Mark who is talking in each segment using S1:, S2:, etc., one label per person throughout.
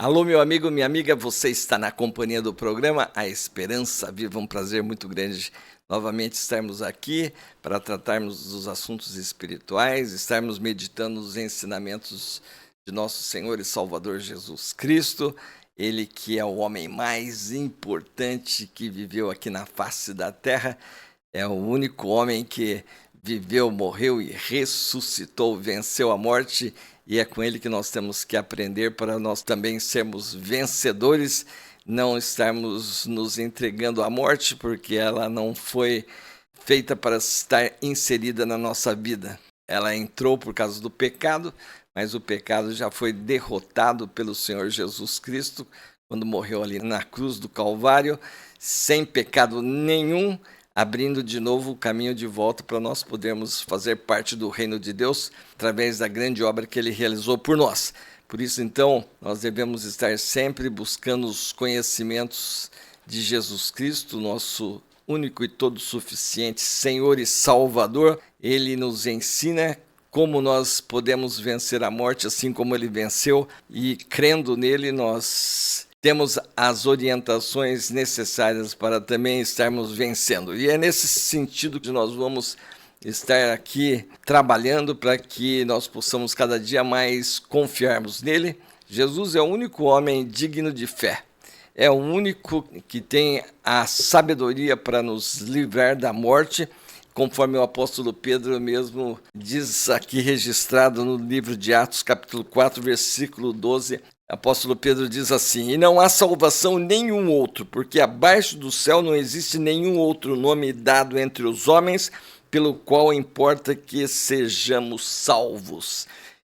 S1: Alô, meu amigo, minha amiga, você está na companhia do programa A Esperança Viva. Um prazer muito grande novamente estarmos aqui para tratarmos dos assuntos espirituais, estarmos meditando os ensinamentos de nosso Senhor e Salvador Jesus Cristo, Ele que é o homem mais importante que viveu aqui na face da terra, é o único homem que viveu, morreu e ressuscitou, venceu a morte, e é com ele que nós temos que aprender para nós também sermos vencedores, não estarmos nos entregando à morte, porque ela não foi feita para estar inserida na nossa vida. Ela entrou por causa do pecado, mas o pecado já foi derrotado pelo Senhor Jesus Cristo, quando morreu ali na cruz do Calvário, sem pecado nenhum, abrindo de novo o caminho de volta para nós podermos fazer parte do reino de Deus através da grande obra que Ele realizou por nós. Por isso, então, nós devemos estar sempre buscando os conhecimentos de Jesus Cristo, nosso único e todo suficiente Senhor e Salvador. Ele nos ensina como nós podemos vencer a morte, assim como Ele venceu, e crendo nele nós temos as orientações necessárias para também estarmos vencendo. E é nesse sentido que nós vamos estar aqui trabalhando para que nós possamos cada dia mais confiarmos nele. Jesus é o único homem digno de fé. É o único que tem a sabedoria para nos livrar da morte, conforme o apóstolo Pedro mesmo diz aqui registrado no livro de Atos, capítulo 4, versículo 12, apóstolo Pedro diz assim: e não há salvação nenhum outro, porque abaixo do céu não existe nenhum outro nome dado entre os homens, pelo qual importa que sejamos salvos.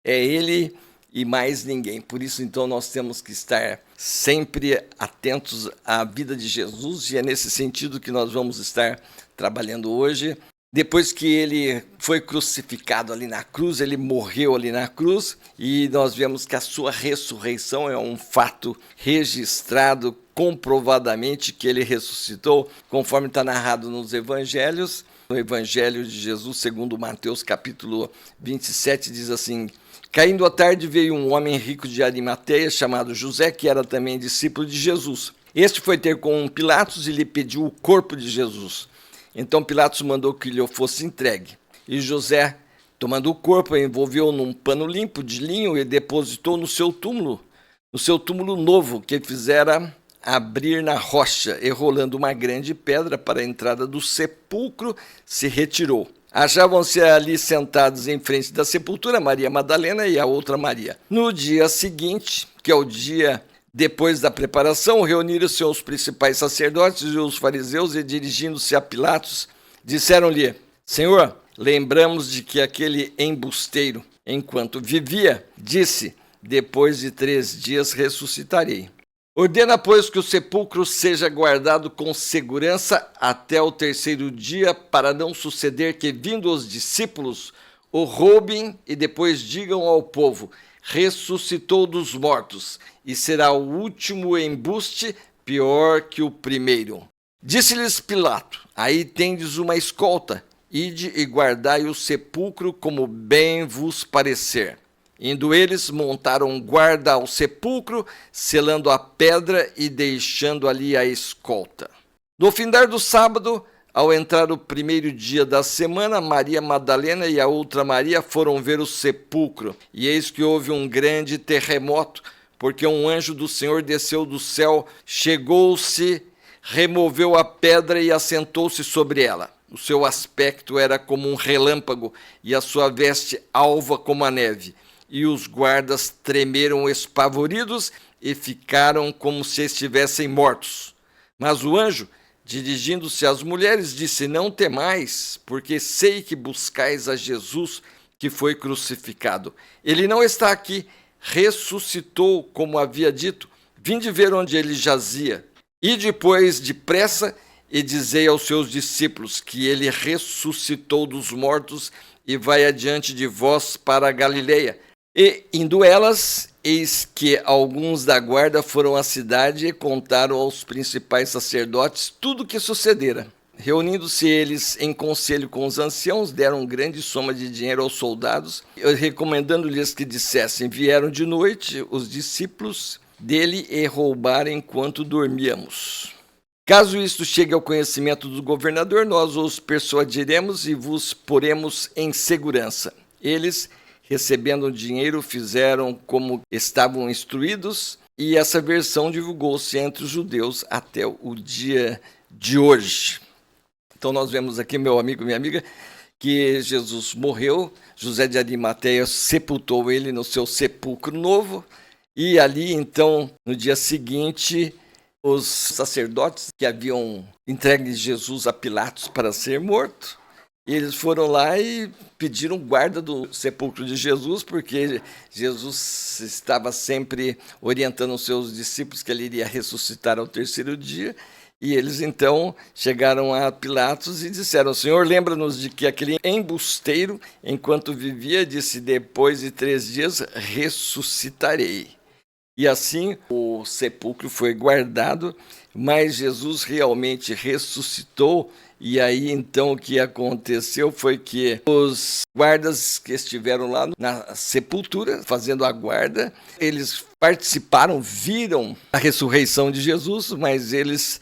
S1: É Ele e mais ninguém. Por isso, então, nós temos que estar sempre atentos à vida de Jesus, e é nesse sentido que nós vamos estar trabalhando hoje. Depois que ele foi crucificado ali na cruz, ele morreu ali na cruz, e nós vemos que a sua ressurreição é um fato registrado, comprovadamente que ele ressuscitou, conforme está narrado nos evangelhos. No evangelho de Jesus, segundo Mateus capítulo 27, diz assim: caindo à tarde veio um homem rico de Arimateia, chamado José, que era também discípulo de Jesus. Este foi ter com Pilatos e lhe pediu o corpo de Jesus. Então Pilatos mandou que lhe fosse entregue. E José, tomando o corpo, envolveu num pano limpo de linho e depositou no seu túmulo novo, que fizera abrir na rocha, e rolando uma grande pedra para a entrada do sepulcro, se retirou. Achavam-se ali sentados em frente da sepultura Maria Madalena e a outra Maria. No dia seguinte, que é o dia depois da preparação, reuniram-se os principais sacerdotes e os fariseus, e dirigindo-se a Pilatos, disseram-lhe: Senhor, lembramos de que aquele embusteiro, enquanto vivia, disse: depois de 3 dias ressuscitarei. Ordena, pois, que o sepulcro seja guardado com segurança até o 3º dia, para não suceder que, vindo os discípulos, o roubem e depois digam ao povo: ressuscitou dos mortos, e será o último embuste pior que o primeiro. Disse-lhes Pilato: aí tendes uma escolta, ide e guardai o sepulcro como bem vos parecer. Indo eles, montaram guarda ao sepulcro, selando a pedra e deixando ali a escolta. No findar do sábado, ao entrar o 1º dia da semana, Maria Madalena e a outra Maria foram ver o sepulcro. E eis que houve um grande terremoto, porque um anjo do Senhor desceu do céu, chegou-se, removeu a pedra e assentou-se sobre ela. O seu aspecto era como um relâmpago, e a sua veste alva como a neve. E os guardas tremeram espavoridos e ficaram como se estivessem mortos. Mas o anjo, dirigindo-se às mulheres, disse: não temais, porque sei que buscais a Jesus que foi crucificado. Ele não está aqui, ressuscitou, como havia dito. Vinde ver onde ele jazia. E depois, depressa, e dizei aos seus discípulos que ele ressuscitou dos mortos e vai adiante de vós para a Galileia. E, indo elas, eis que alguns da guarda foram à cidade e contaram aos principais sacerdotes tudo o que sucedera. Reunindo-se eles em conselho com os anciãos, deram grande soma de dinheiro aos soldados, recomendando-lhes que dissessem: vieram de noite os discípulos dele e roubar enquanto dormíamos. Caso isto chegue ao conhecimento do governador, nós os persuadiremos e vos poremos em segurança. Eles, recebendo o dinheiro, fizeram como estavam instruídos, e essa versão divulgou-se entre os judeus até o dia de hoje. Então nós vemos aqui, meu amigo, minha amiga, que Jesus morreu, José de Arimateia sepultou ele no seu sepulcro novo, e ali então, no dia seguinte, os sacerdotes que haviam entregue Jesus a Pilatos para ser morto, eles foram lá e pediram guarda do sepulcro de Jesus, porque Jesus estava sempre orientando os seus discípulos que ele iria ressuscitar ao terceiro dia. E eles então chegaram a Pilatos e disseram: Senhor, lembra-nos de que aquele embusteiro, enquanto vivia, disse: depois de 3 dias ressuscitarei. E assim o sepulcro foi guardado, mas Jesus realmente ressuscitou. E aí então o que aconteceu foi que os guardas que estiveram lá na sepultura, fazendo a guarda, eles participaram, viram a ressurreição de Jesus, mas eles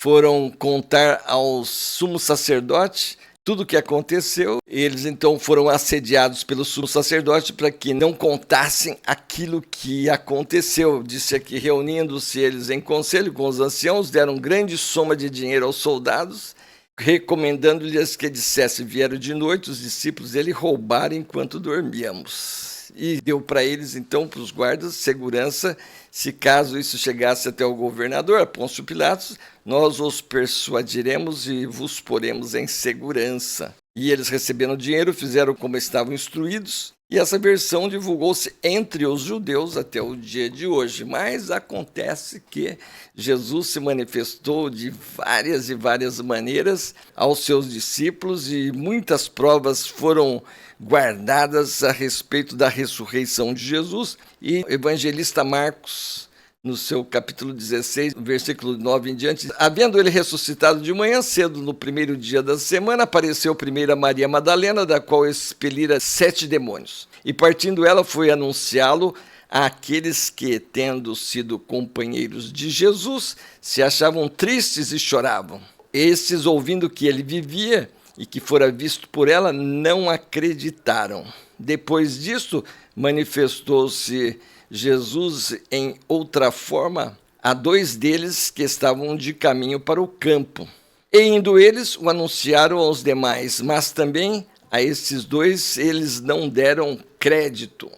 S1: foram contar ao sumo sacerdote tudo o que aconteceu. Eles então foram assediados pelo sumo sacerdote para que não contassem aquilo que aconteceu. Disse aqui: reunindo-se eles em conselho com os anciãos, deram grande soma de dinheiro aos soldados, recomendando-lhes que dissesse: vieram de noite os discípulos dele roubar enquanto dormíamos. E deu para eles, então, para os guardas, segurança, se caso isso chegasse até o governador, a Pôncio Pilatos, nós os persuadiremos e vos poremos em segurança. E eles receberam dinheiro, fizeram como estavam instruídos, e essa versão divulgou-se entre os judeus até o dia de hoje. Mas acontece que Jesus se manifestou de várias e várias maneiras aos seus discípulos, e muitas provas foram guardadas a respeito da ressurreição de Jesus. E o evangelista Marcos, no seu capítulo 16, versículo 9 em diante, havendo ele ressuscitado de manhã cedo, no primeiro dia da semana, apareceu primeiro a Maria Madalena, da qual expelira 7 demônios. E partindo ela, foi anunciá-lo àqueles que, tendo sido companheiros de Jesus, se achavam tristes e choravam. Estes, ouvindo que ele vivia e que fora visto por ela, não acreditaram. Depois disto, manifestou-se Jesus em outra forma a 2 deles que estavam de caminho para o campo. E indo eles, o anunciaram aos demais, mas também a esses 2 eles não deram crédito.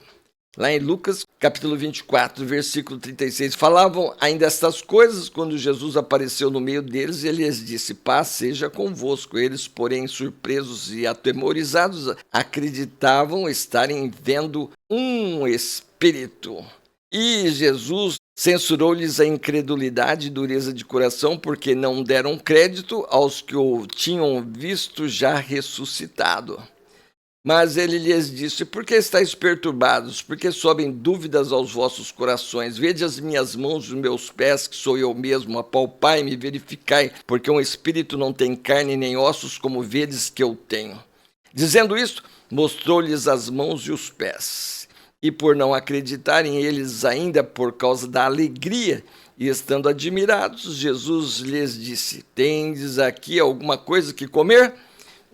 S1: Lá em Lucas, capítulo 24, versículo 36, falavam ainda estas coisas quando Jesus apareceu no meio deles, e ele lhes disse: paz seja convosco. Eles, porém, surpresos e atemorizados, acreditavam estarem vendo um espírito. E Jesus censurou-lhes a incredulidade e dureza de coração, porque não deram crédito aos que o tinham visto já ressuscitado. Mas ele lhes disse: por que estáis perturbados? Por que sobem dúvidas aos vossos corações? Vede as minhas mãos e os meus pés, que sou eu mesmo. Apalpai-me e verificai, porque um espírito não tem carne nem ossos, como vedes que eu tenho. Dizendo isto, mostrou-lhes as mãos e os pés. E por não acreditarem eles ainda por causa da alegria, e estando admirados, Jesus lhes disse: tendes aqui alguma coisa que comer?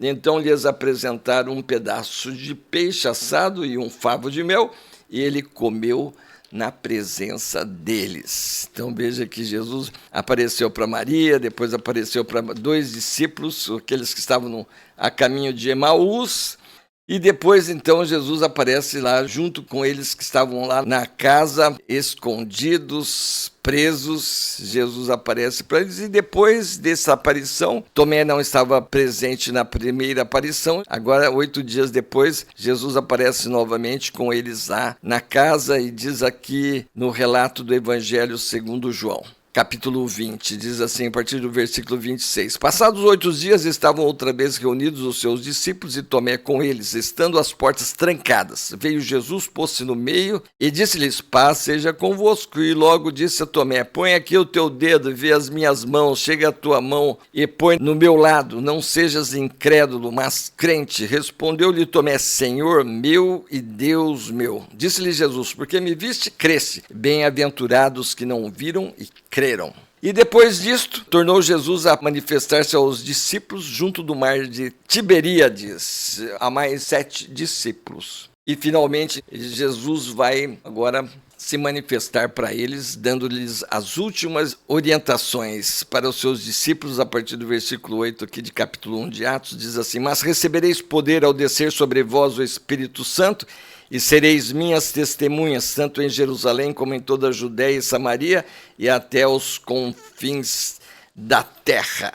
S1: Então lhes apresentaram um pedaço de peixe assado e um favo de mel, e ele comeu na presença deles. Então veja que Jesus apareceu para Maria, depois apareceu para 2 discípulos, aqueles que estavam a caminho de Emaús, e depois então Jesus aparece lá junto com eles que estavam lá na casa, escondidos, presos. Jesus aparece para eles, e depois dessa aparição, Tomé não estava presente na primeira aparição. Agora, 8 dias depois, Jesus aparece novamente com eles lá na casa, e diz aqui no relato do Evangelho segundo João: capítulo 20, diz assim, a partir do versículo 26. Passados 8 dias, estavam outra vez reunidos os seus discípulos e Tomé com eles, estando as portas trancadas. Veio Jesus, pôs-se no meio e disse-lhes, paz seja convosco. E logo disse a Tomé, põe aqui o teu dedo e vê as minhas mãos, chega a tua mão e põe no meu lado. Não sejas incrédulo, mas crente. Respondeu-lhe Tomé, Senhor meu e Deus meu. Disse-lhe Jesus, porque me viste, cresce. Bem-aventurados que não viram e creram. E depois disto, tornou Jesus a manifestar-se aos discípulos junto do mar de Tiberíades, a mais 7 discípulos. E finalmente, Jesus vai agora se manifestar para eles, dando-lhes as últimas orientações para os seus discípulos, a partir do versículo 8 aqui de capítulo 1 de Atos, diz assim, mas recebereis poder ao descer sobre vós o Espírito Santo, e sereis minhas testemunhas, tanto em Jerusalém como em toda a Judéia e Samaria, e até os confins da terra.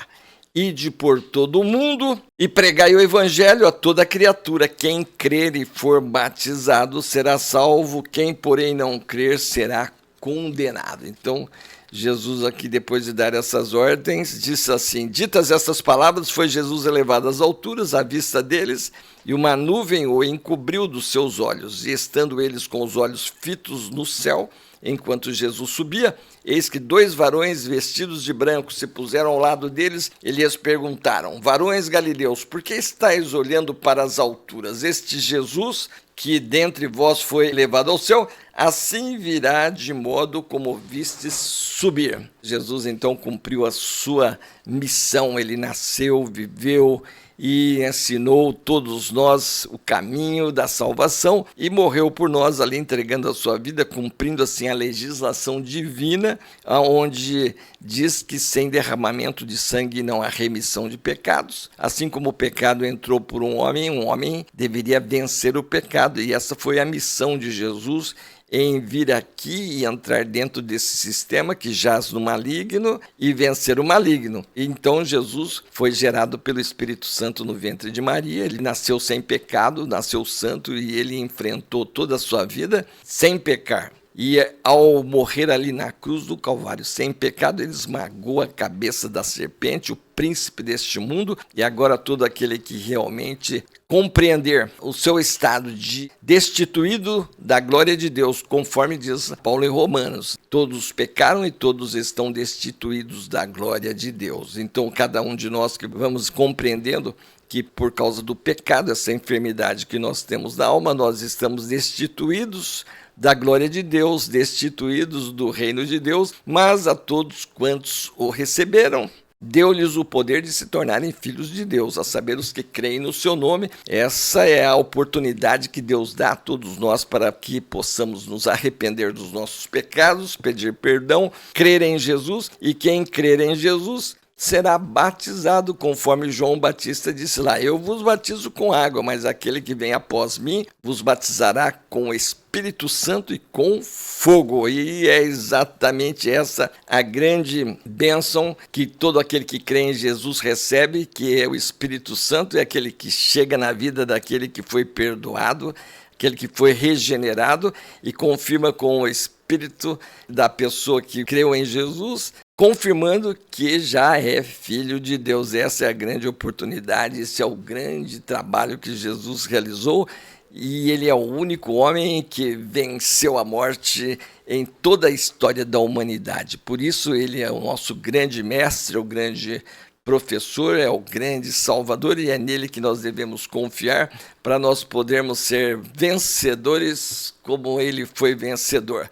S1: Ide por todo o mundo e pregai o evangelho a toda criatura. Quem crer e for batizado será salvo, quem porém não crer será condenado. Então, Jesus aqui, depois de dar essas ordens, disse assim, ditas estas palavras, foi Jesus elevado às alturas, à vista deles, e uma nuvem o encobriu dos seus olhos, e estando eles com os olhos fitos no céu, enquanto Jesus subia, eis que 2 varões vestidos de branco se puseram ao lado deles e lhes perguntaram, varões galileus, por que estáis olhando para as alturas? Este Jesus, que dentre vós foi levado ao céu, assim virá de modo como vistes subir. Jesus então cumpriu a sua missão, ele nasceu, viveu e ensinou todos nós o caminho da salvação e morreu por nós ali entregando a sua vida, cumprindo assim a legislação divina, onde diz que sem derramamento de sangue não há remissão de pecados. Assim como o pecado entrou por um homem deveria vencer o pecado, e essa foi a missão de Jesus, em vir aqui e entrar dentro desse sistema que jaz no maligno e vencer o maligno. Então Jesus foi gerado pelo Espírito Santo no ventre de Maria, ele nasceu sem pecado, nasceu santo e ele enfrentou toda a sua vida sem pecar. E ao morrer ali na cruz do Calvário sem pecado, ele esmagou a cabeça da serpente, o príncipe deste mundo, e agora todo aquele que realmente compreender o seu estado de destituído da glória de Deus, conforme diz Paulo em Romanos, todos pecaram e todos estão destituídos da glória de Deus. Então cada um de nós que vamos compreendendo que por causa do pecado, essa enfermidade que nós temos da alma, nós estamos destituídos da glória de Deus, destituídos do reino de Deus, mas a todos quantos o receberam, deu-lhes o poder de se tornarem filhos de Deus, a saber, os que creem no seu nome. Essa é a oportunidade que Deus dá a todos nós para que possamos nos arrepender dos nossos pecados, pedir perdão, crer em Jesus, e quem crer em Jesus será batizado, conforme João Batista disse lá, eu vos batizo com água, mas aquele que vem após mim vos batizará com o Espírito Santo e com fogo. E é exatamente essa a grande bênção que todo aquele que crê em Jesus recebe, que é o Espírito Santo, é aquele que chega na vida daquele que foi perdoado, aquele que foi regenerado e confirma com o Espírito da pessoa que creu em Jesus, confirmando que já é filho de Deus. Essa é a grande oportunidade, esse é o grande trabalho que Jesus realizou, e ele é o único homem que venceu a morte em toda a história da humanidade. Por isso ele é o nosso grande mestre, o grande professor, é o grande salvador, e é nele que nós devemos confiar para nós podermos ser vencedores como ele foi vencedor.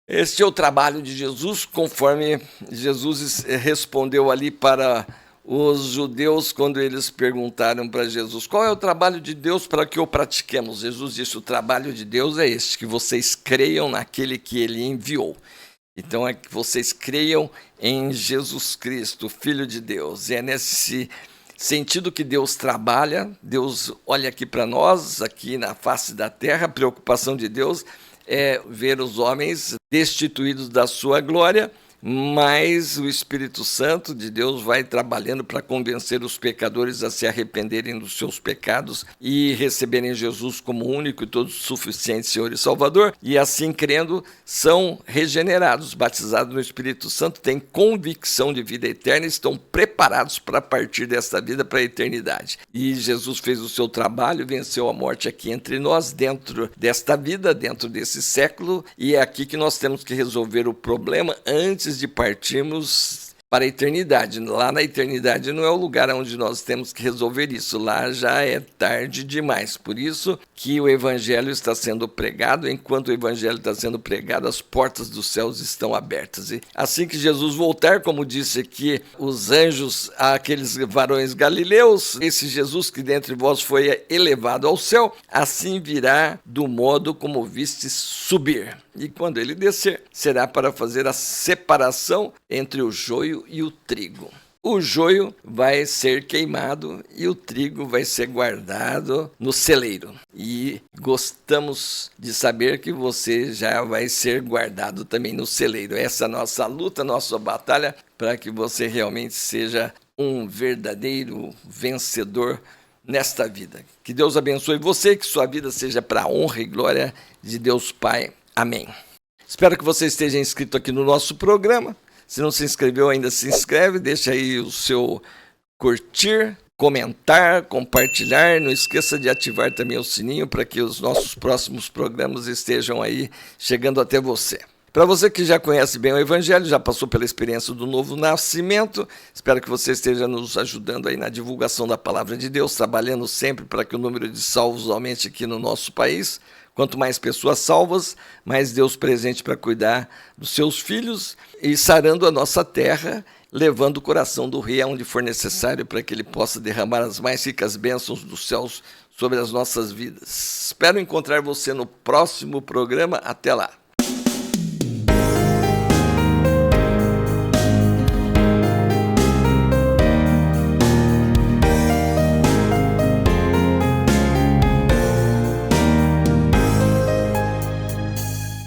S1: Este é o trabalho de Jesus, conforme Jesus respondeu ali para os judeus quando eles perguntaram para Jesus, qual é o trabalho de Deus para que o pratiquemos? Jesus disse, o trabalho de Deus é este, que vocês creiam naquele que ele enviou. Então é que vocês creiam em Jesus Cristo, Filho de Deus. E é nesse sentido que Deus trabalha, Deus olha aqui para nós, aqui na face da terra, a preocupação de Deus é ver os homens destituídos da sua glória, mas o Espírito Santo de Deus vai trabalhando para convencer os pecadores a se arrependerem dos seus pecados e receberem Jesus como único e todo suficiente Senhor e Salvador, e assim crendo são regenerados, batizados no Espírito Santo, têm convicção de vida eterna e estão preparados para partir desta vida para a eternidade. E Jesus fez o seu trabalho, venceu a morte aqui entre nós, dentro desta vida, dentro desse século, e é aqui que nós temos que resolver o problema antes de partirmos para a eternidade. Lá na eternidade não é o lugar onde nós temos que resolver isso, lá já é tarde demais. Por isso que o Evangelho está sendo pregado, enquanto o Evangelho está sendo pregado, as portas dos céus estão abertas. E assim que Jesus voltar, como disse aqui os anjos àqueles varões galileus, esse Jesus que dentre vós foi elevado ao céu, assim virá do modo como viste subir. E quando ele descer, será para fazer a separação entre o joio e o trigo. O joio vai ser queimado e o trigo vai ser guardado no celeiro. E gostamos de saber que você já vai ser guardado também no celeiro. Essa é a nossa luta, nossa batalha, para que você realmente seja um verdadeiro vencedor nesta vida. Que Deus abençoe você, que sua vida seja para a honra e glória de Deus Pai. Amém. Espero que você esteja inscrito aqui no nosso programa. Se não se inscreveu ainda, se inscreve, deixa aí o seu curtir, comentar, compartilhar. Não esqueça de ativar também o sininho para que os nossos próximos programas estejam aí chegando até você. Para você que já conhece bem o Evangelho, já passou pela experiência do novo nascimento, espero que você esteja nos ajudando aí na divulgação da Palavra de Deus, trabalhando sempre para que o número de salvos aumente aqui no nosso país. Quanto mais pessoas salvas, mais Deus presente para cuidar dos seus filhos e sarando a nossa terra, levando o coração do rei aonde for necessário para que ele possa derramar as mais ricas bênçãos dos céus sobre as nossas vidas. Espero encontrar você no próximo programa. Até lá!